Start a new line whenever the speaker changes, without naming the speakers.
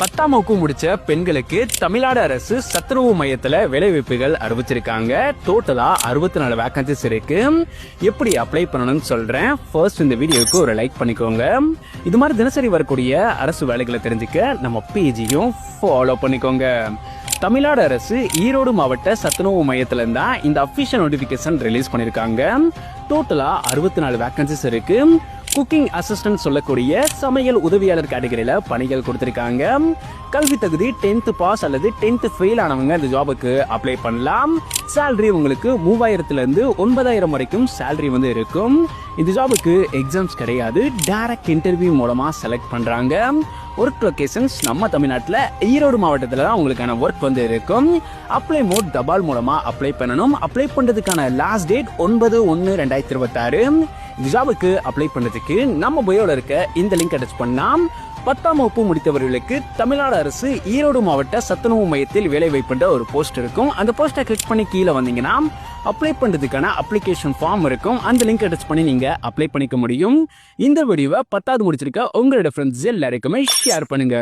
10ஆம் வகுப்பு முடிச்ச பெண்களுக்கு தமிழ்நாடு அரசு சத்துணவு மையத்துல வேலைவாய்ப்புகள் அறிவிச்சிருக்காங்க. டோட்டலா 64 வேகன்சிஸ் இருக்கு. எப்படி அப்ளை பண்ணணும்னு சொல்றேன். ஃபர்ஸ்ட் இந்த வீடியோக்கு ஒரு லைக் பண்ணிக்கோங்க. இது மாதிரி தினசரி வரக்கூடிய அரசு வேலைகளை தெரிஞ்சுக்க நம்ம பேஜையும் ஃபாலோ பண்ணிக்கோங்க. தமிழ்நாடு அரசு ஈரோடு மாவட்ட சத்துணவு மையத்துல இருந்தா இந்த அபிஷியல் நோட்டிபிகேஷன் ரிலீஸ் பண்ணிருக்காங்க. டோட்டலா 64 வேகன்சிஸ் இருக்கு. குக்கிங் அசிஸ்டன்ட் சொல்லக்கூடிய சமையல் உதவியாளர் கேட்டகரியில பணிகள் கொடுத்திருக்காங்க. கல்வி தகுதி 10th பாஸ் அல்லது 10th ஃபெயில் ஆனவங்க இந்த ஜாபுக்கு அப்ளை பண்ணலாம். சேலரி உங்களுக்கு 3000 இருந்து 9000 வரைக்கும் சேலரி இருக்கும். இந்த ஜாபுக்கு எக்ஸாம்ஸ் கிடையாது. டைரக்ட் இன்டர்வியூ மூலமா செலக்ட் பண்றாங்க. ஒர்க் லொகேஷன்ஸ் நம்ம தமிழ்நாட்டில் ஈரோடு மாவட்டத்தில் தான் உங்களுக்கான ஒர்க் இருக்கும். அப்ளை மோட் தபால் மூலமா அப்ளை பண்ணணும். அப்ளை பண்றதுக்கான லாஸ்ட் டேட் 9/1/2026. இந்த ஜாபுக்கு அப்ளை பண்றதுக்கு நம்ம பயோல இருக்க இந்த லிங்க் அட்டாச் பண்ணா 10ஆம் வகுப்பு முடித்தவர்களுக்கு தமிழ்நாடு அரசு ஈரோடு மாவட்ட சத்துணவு மையத்தில் வேலை வாய்ப்புன்ற ஒரு போஸ்ட் இருக்கும். அந்த போஸ்ட்டை கிளிக் பண்ணி கீழே வந்தீங்கன்னா அப்ளை பண்றதுக்கான அப்ளிகேஷன் ஃபார்ம் இருக்கும். அந்த லிங்க் அட்டாச் பண்ணி நீங்க அப்ளை பண்ணிக்க முடியும். இந்த வீடியோவை 10வது முடிச்சிருக்க உங்களோட ஃப்ரெண்ட்ஸ் எல்லாருக்குமே ஷேர் பண்ணுங்க.